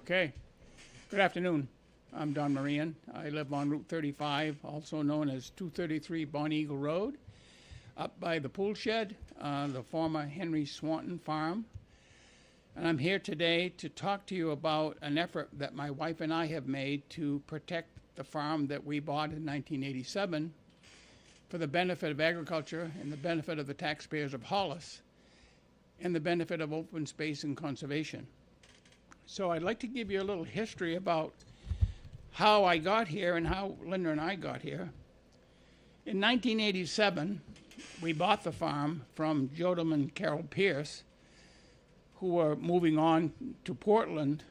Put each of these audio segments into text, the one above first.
Okay. Good afternoon. I'm Don Marian. I live on Route 35, also known as 233 Bonnie Eagle Road, up by the pool shed, the former Henry Swanton farm. And I'm here today to talk to you about an effort that my wife and I have made to protect the farm that we bought in 1987 for the benefit of agriculture and the benefit of the taxpayers of Hollis and the benefit of open space and conservation. So I'd like to give you a little history about how I got here and how Linda and I got here. In 1987, we bought the farm from Jodam and Carol Pierce, who were moving on to Portland.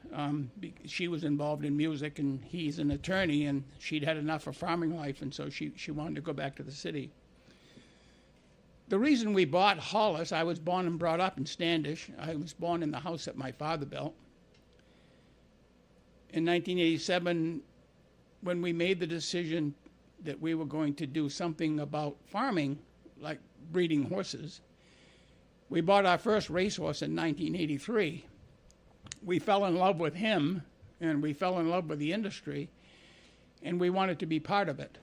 She was involved in music, and he's an attorney, and she'd had enough of farming life, and so she wanted to go back to the city. The reason we bought Hollis, I was born and brought up in Standish. I was born in the house that my father built. In 1987, when we made the decision that we were going to do something about farming, like breeding horses, we bought our first racehorse in 1983. We fell in love with him, and we fell in love with the industry, and we wanted to be part of it.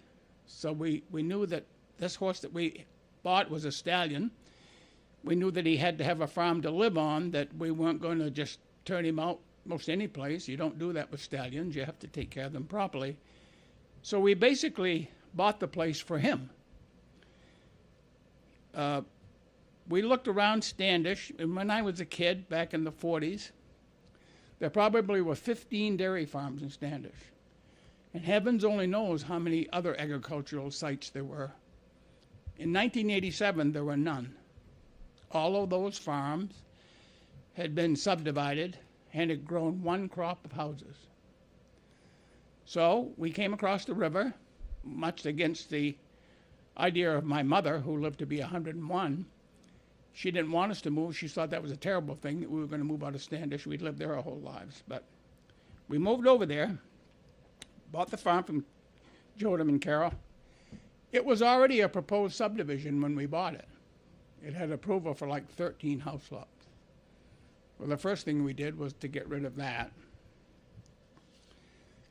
So we knew that this horse that we bought was a stallion. We knew that he had to have a farm to live on, that we weren't going to just turn him out most any place. You don't do that with stallions. You have to take care of them properly. So we basically bought the place for him. We looked around Standish, and when I was a kid back in the 40s, there probably were 15 dairy farms in Standish. And heavens only knows how many other agricultural sites there were. In 1987, there were none. All of those farms had been subdivided and had grown one crop of houses. So we came across the river, much against the idea of my mother, who lived to be 101. She didn't want us to move. She thought that was a terrible thing, that we were going to move out of Standish. We'd lived there our whole lives. But we moved over there, bought the farm from Jodam and Carol. It was already a proposed subdivision when we bought it. It had approval for like 13 house lots. Well, the first thing we did was to get rid of that.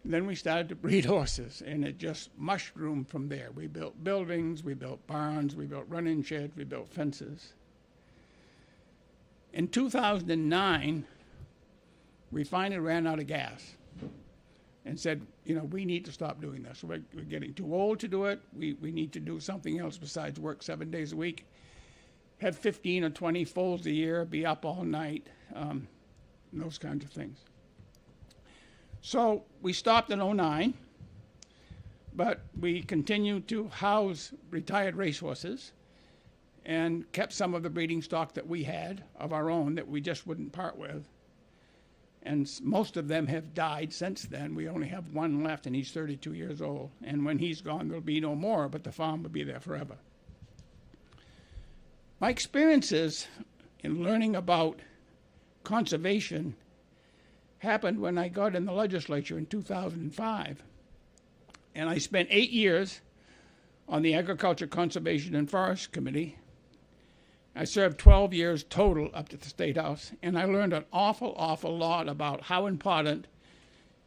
And then we started to breed horses, and it just mushroomed from there. We built buildings, we built barns, we built running sheds, we built fences. In 2009, we finally ran out of gas and said, we need to stop doing this. We're getting too old to do it. We need to do something else besides work 7 days a week, have 15 or 20 foals a year, be up all night, those kinds of things. So we stopped in 2009, but we continued to house retired racehorses and kept some of the breeding stock that we had of our own that we just wouldn't part with. And most of them have died since then. We only have one left, and he's 32 years old. And when he's gone, there'll be no more, but the farm will be there forever. My experiences in learning about conservation happened when I got in the legislature in 2005. And I spent 8 years on the Agriculture, Conservation, and Forest Committee. I served 12 years total up to the State House, and I learned an awful lot about how important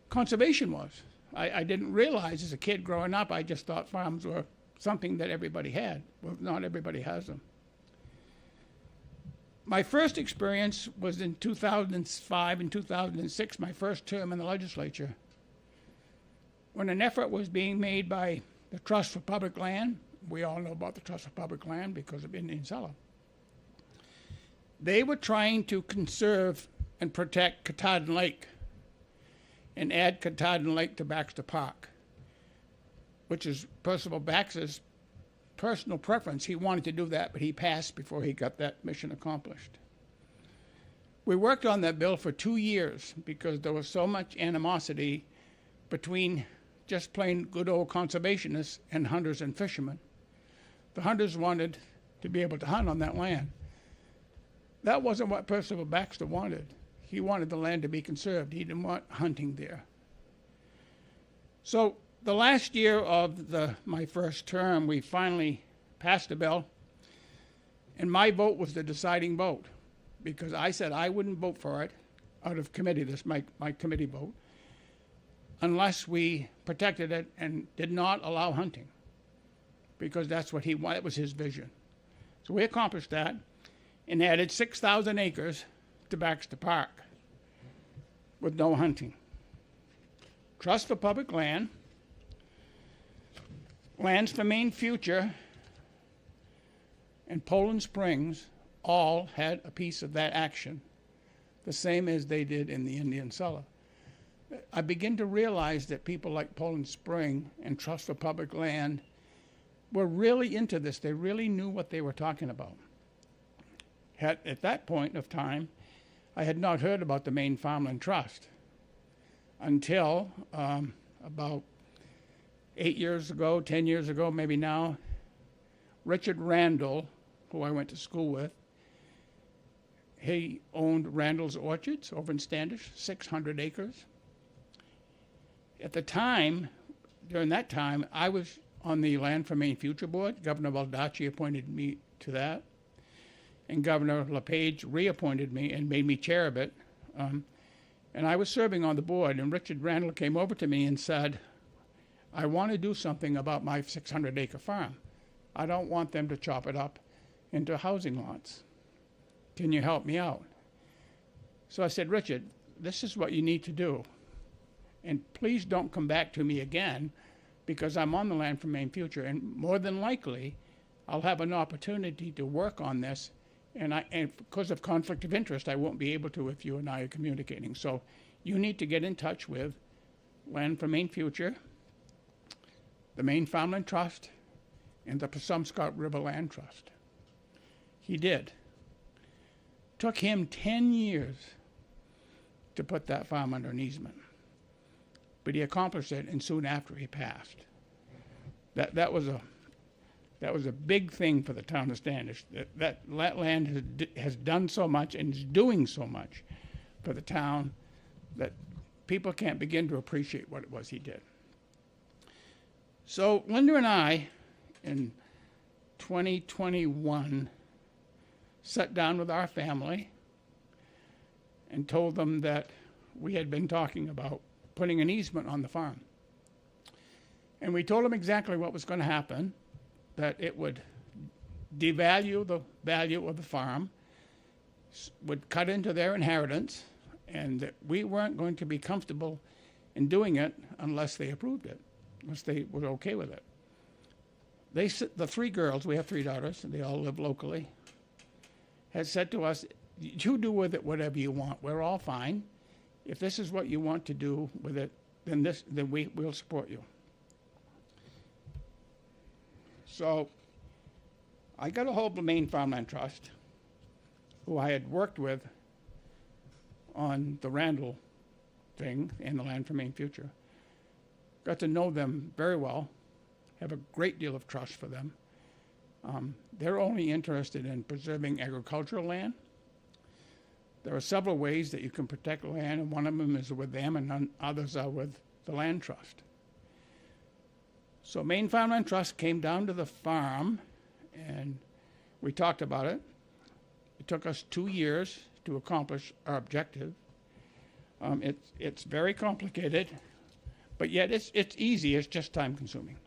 conservation was. I didn't realize as a kid growing up, I just thought farms were something that everybody had. Well, not everybody has them. My first experience was in 2005 and 2006, my first term in the legislature, when an effort was being made by the Trust for Public Land. We all know about the Trust for Public Land because of Indian Cellar. They were trying to conserve and protect Katahdin Lake and add Katahdin Lake to Baxter Park, which is Percival Baxter's personal preference. He wanted to do that, but he passed before he got that mission accomplished. We worked on that bill for 2 years because there was so much animosity between just plain good old conservationists and hunters and fishermen. The hunters wanted to be able to hunt on that land. That wasn't what Percival Baxter wanted. He wanted the land to be conserved. He didn't want hunting there. So the last year of my first term, we finally passed a bill, and my vote was the deciding vote because I said I wouldn't vote for it out of committee, this my committee vote, unless we protected it and did not allow hunting, because that's what he wanted. It was his vision. So we accomplished that and added 6,000 acres to Baxter Park with no hunting. Trust for public land, Lands for Maine Future, and Poland Springs all had a piece of that action, the same as they did in the Indian Cellar. I begin to realize that people like Poland Spring and Trust for Public Land were really into this. They really knew what they were talking about. At that point of time, I had not heard about the Maine Farmland Trust until about 8 years ago, 10 years ago, maybe now. Richard Randall, who I went to school with, he owned Randall's Orchards over in Standish, 600 acres. At the time, during that time, I was on the Land for Maine Future Board. Governor Baldacci appointed me to that. And Governor LePage reappointed me and made me chair of it. And I was serving on the board, and Richard Randall came over to me and said, I want to do something about my 600-acre farm. I don't want them to chop it up into housing lots. Can you help me out? So I said, Richard, this is what you need to do. And please don't come back to me again, because I'm on the Land for Maine Future, and more than likely, I'll have an opportunity to work on this, and because of conflict of interest, I won't be able to if you and I are communicating. So you need to get in touch with Land for Maine Future, the Maine Farmland Trust, and the Pasumscot River Land Trust. He did. Took him 10 years to put that farm under an easement. But he accomplished it, and soon after he passed. That was a big thing for the town of Standish. That land has done so much and is doing so much for the town that people can't begin to appreciate what it was he did. So Linda and I, in 2021, sat down with our family and told them that we had been talking about putting an easement on the farm. And we told them exactly what was going to happen, that it would devalue the value of the farm, would cut into their inheritance, and that we weren't going to be comfortable in doing it unless they approved it, unless they were okay with it. The three girls, we have three daughters, and they all live locally, had said to us, you do with it whatever you want. We're all fine. If this is what you want to do with it, then we'll support you. So I got a hold of the Maine Farmland Trust, who I had worked with on the Randall thing and the Land for Maine Future. Got to know them very well, have a great deal of trust for them. They're only interested in preserving agricultural land. There are several ways that you can protect land, and one of them is with them, and others are with the Land Trust. So Maine Farmland Trust came down to the farm, and we talked about it. It took us 2 years to accomplish our objective. It's very complicated, but yet it's easy. It's just time-consuming.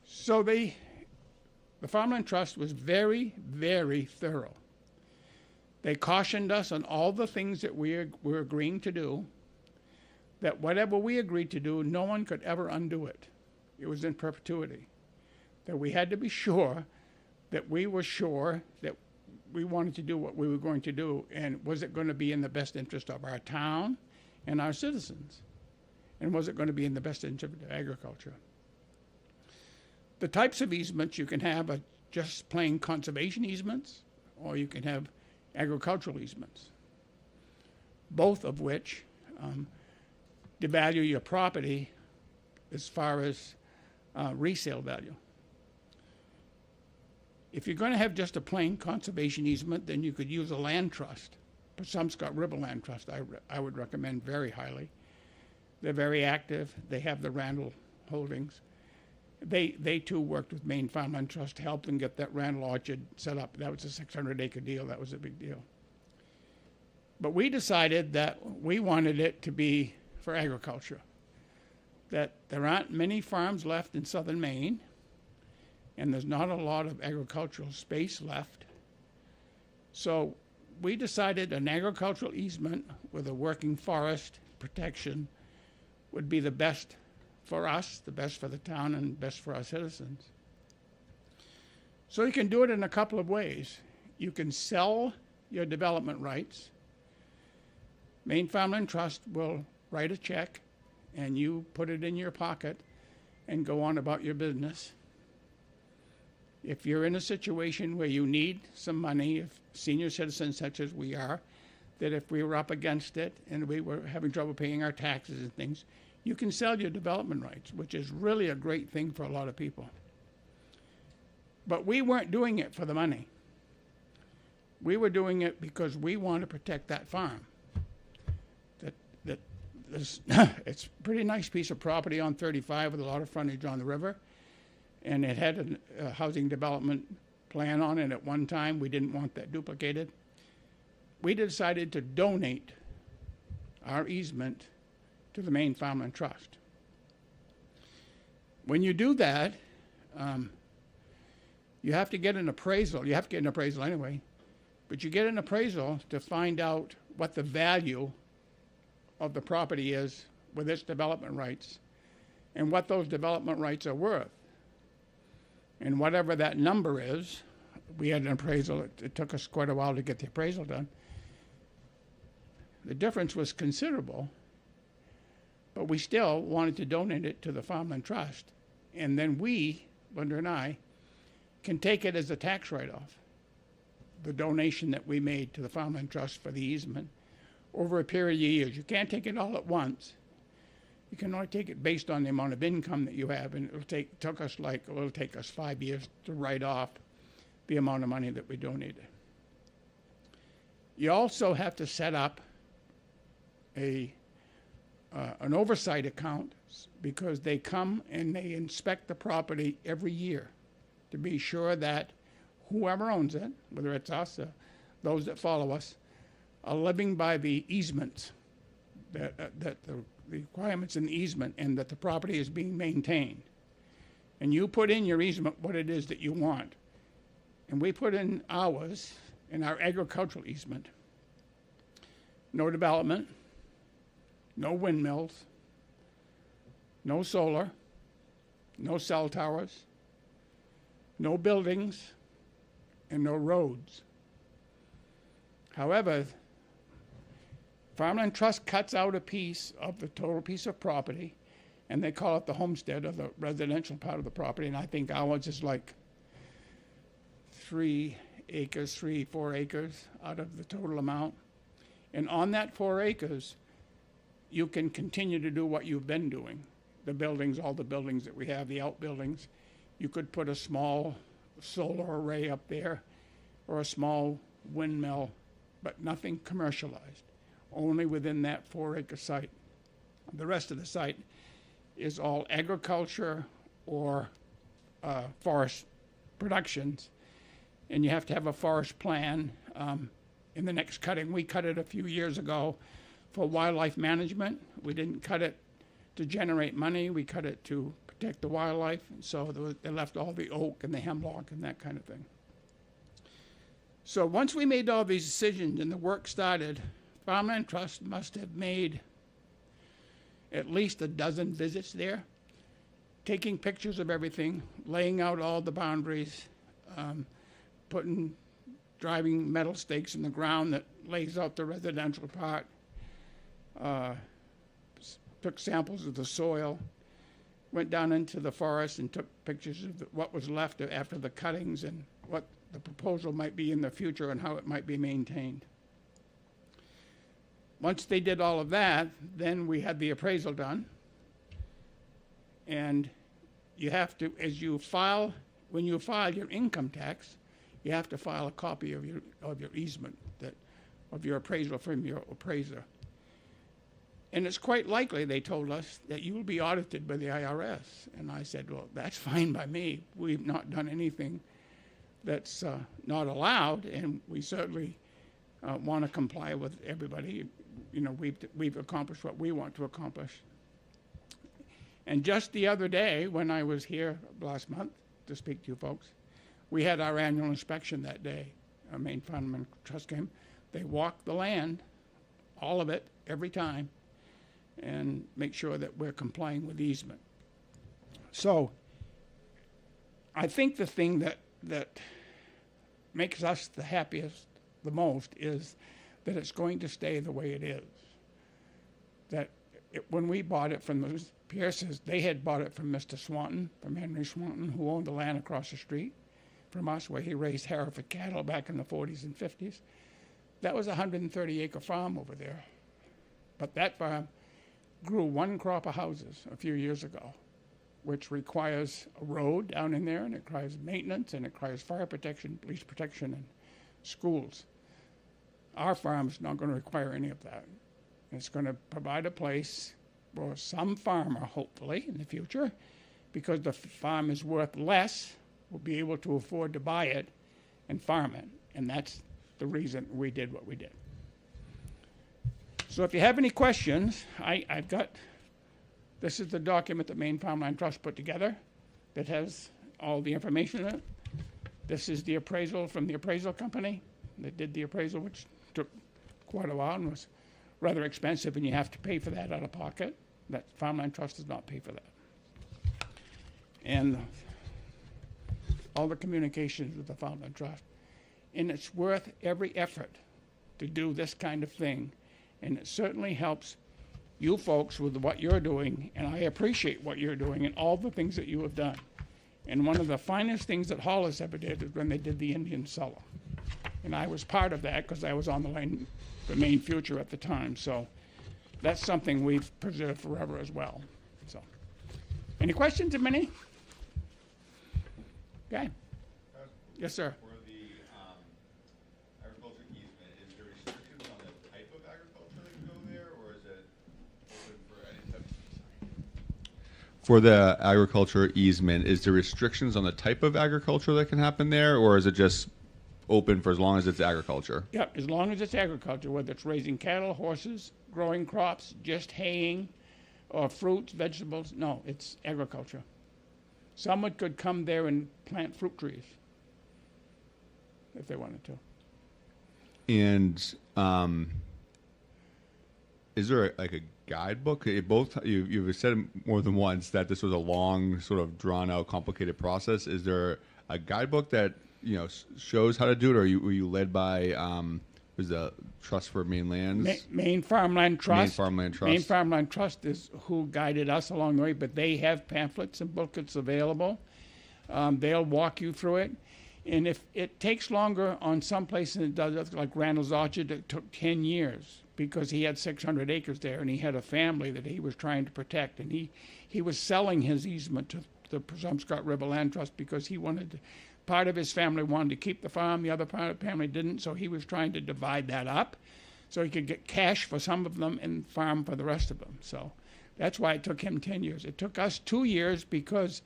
So the Farmland Trust was very, very thorough. They cautioned us on all the things that we're agreeing to do, that whatever we agreed to do, no one could ever undo it. It was in perpetuity. That we had to be sure that we were sure that we wanted to do what we were going to do, and was it going to be in the best interest of our town and our citizens? And was it going to be in the best interest of agriculture? The types of easements you can have are just plain conservation easements, or you can have agricultural easements, both of which devalue your property as far as resale value. If you're going to have just a plain conservation easement, then you could use a land trust. Pasumscot River Land Trust, I would recommend very highly. They're very active. They have the Randall holdings. They too worked with Maine Farmland Trust to help them get that Randall Orchard set up. That was a 600-acre deal. That was a big deal. But we decided that we wanted it to be for agriculture, that there aren't many farms left in southern Maine, and there's not a lot of agricultural space left. So we decided an agricultural easement with a working forest protection would be the best for us, the best for the town, and best for our citizens. So you can do it in a couple of ways. You can sell your development rights. Maine Farmland Trust will write a check, and you put it in your pocket and go on about your business. If you're in a situation where you need some money, if senior citizens such as we are, that if we were up against it and we were having trouble paying our taxes and things, you can sell your development rights, which is really a great thing for a lot of people. But we weren't doing it for the money. We were doing it because we want to protect that farm. It's a pretty nice piece of property on 35 with a lot of frontage on the river. And it had a housing development plan on it at one time. We didn't want that duplicated. We decided to donate our easement to the Maine Farmland Trust. When you do that, you have to get an appraisal. You have to get an appraisal anyway, but you get an appraisal to find out what the value of the property is with its development rights and what those development rights are worth. And whatever that number is, we had an appraisal. It took us quite a while to get the appraisal done. The difference was considerable, but we still wanted to donate it to the Farmland Trust. And then we, Linda and I, can take it as a tax write-off, the donation that we made to the Farmland Trust for the easement over a period of years. You can't take it all at once. You can only take it based on the amount of income that you have, and it'll take us 5 years to write off the amount of money that we donated. You also have to set up an oversight account, because they come and they inspect the property every year to be sure that whoever owns it, whether it's us or those that follow us, are living by the easements, that the requirements in the easement, and that the property is being maintained. And you put in your easement what it is that you want. And we put in ours, in our agricultural easement: no development, no windmills, no solar, no cell towers, no buildings, and no roads. However, Farmland Trust cuts out a piece of the total piece of property, and they call it the homestead, or the residential part of the property, and I think ours is like 4 acres out of the total amount. And on that 4 acres, you can continue to do what you've been doing. The buildings, all the buildings that we have, the outbuildings. You could put a small solar array up there or a small windmill, but nothing commercialized, only within that 4-acre site. The rest of the site is all agriculture or forest productions, and you have to have a forest plan. In the next cutting, we cut it a few years ago for wildlife management. We didn't cut it to generate money. We cut it to protect the wildlife. So they left all the oak and the hemlock and that kind of thing. So once we made all these decisions and the work started, Farmland Trust must have made at least a dozen visits there, taking pictures of everything, laying out all the boundaries, driving metal stakes in the ground that lays out the residential part, took samples of the soil, went down into the forest and took pictures of what was left after the cuttings and what the proposal might be in the future and how it might be maintained. Once they did all of that, then we had the appraisal done. And you have to, when you file your income tax, you have to file a copy of your easement, of your appraisal from your appraiser. And it's quite likely, they told us, that you will be audited by the IRS. And I said, well, that's fine by me. We've not done anything that's not allowed, and we certainly want to comply with everybody. You know, we've accomplished what we want to accomplish. And just the other day, when I was here last month to speak to you folks, we had our annual inspection that day. Our Maine Farmland Trust came. They walked the land, all of it, every time, and make sure that we're complying with easement. So I think the thing that makes us the happiest the most is that it's going to stay the way it is. That when we bought it from the Pierces, they had bought it from Mr. Swanton, from Henry Swanton, who owned the land across the street from us, where he raised Hereford cattle back in the 40s and 50s. That was a 130-acre farm over there. But that farm grew one crop of houses a few years ago, which requires a road down in there, and it requires maintenance, and it requires fire protection, police protection, and schools. Our farm's not going to require any of that. It's going to provide a place for some farmer, hopefully, in the future, because the farm is worth less, will be able to afford to buy it and farm it. And that's the reason we did what we did. So if you have any questions, I've got, this is the document that Maine Farmland Trust put together that has all the information in it. This is the appraisal from the appraisal company that did the appraisal, which took quite a while and was rather expensive, and you have to pay for that out of pocket. That Farmland Trust does not pay for that. And all the communications with the Farmland Trust. And it's worth every effort to do this kind of thing. And it certainly helps you folks with what you're doing, and I appreciate what you're doing and all the things that you have done. And one of the finest things that Hollis ever did is when they did the Indian cellar. And I was part of that because I was on the Maine Future at the time. So that's something we've preserved forever as well. So, any questions, if any? Okay. Yes, sir. For the agriculture easement, is there restrictions on the type of agriculture that can go there, or is it open for any type of? For the agriculture easement, is there restrictions on the type of agriculture that can happen there, or is it just open for as long as it's agriculture? Yeah, as long as it's agriculture, whether it's raising cattle, horses, growing crops, just haying, or fruits, vegetables. No, it's agriculture. Someone could come there and plant fruit trees if they wanted to. And is there like a guidebook? You've said more than once that this was a long, sort of drawn-out, complicated process. Is there a guidebook that shows how to do it, or were you led by was the Trust for Maine Lands? Maine Farmland Trust. Maine Farmland Trust. Maine Farmland Trust is who guided us along the way, but they have pamphlets and booklets available. They'll walk you through it. And if it takes longer on some places than it does, like Randall's Orchard, it took 10 years because he had 600 acres there, and he had a family that he was trying to protect. And he was selling his easement to the Presumpscot River Land Trust because he wanted to. Part of his family wanted to keep the farm, the other part of the family didn't, so he was trying to divide that up so he could get cash for some of them and farm for the rest of them. So that's why it took him 10 years. It took us 2 years because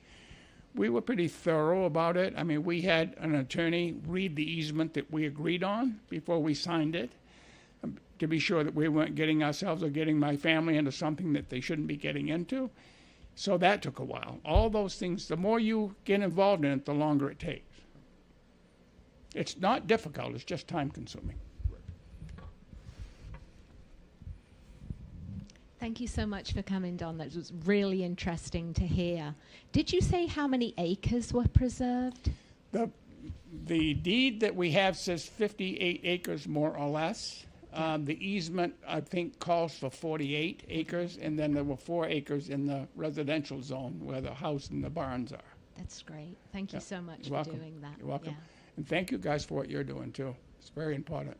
we were pretty thorough about it. I mean, we had an attorney read the easement that we agreed on before we signed it to be sure that we weren't getting ourselves or getting my family into something that they shouldn't be getting into. So that took a while. All those things, the more you get involved in it, the longer it takes. It's not difficult, it's just time consuming. Thank you so much for coming, Don. That was really interesting to hear. Did you say how many acres were preserved? The deed that we have says 58 acres more or less. The easement, I think, calls for 48 acres, and then there were 4 acres in the residential zone where the house and the barns are. That's great. Thank you so much You're for welcome. doing that. You're welcome. Yeah. And thank you guys for what you're doing, too. It's very important.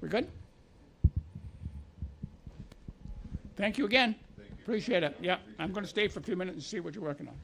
We good? Thank you again. Thank you. Appreciate it. Yeah, I'm going to stay for a few minutes and see what you're working on.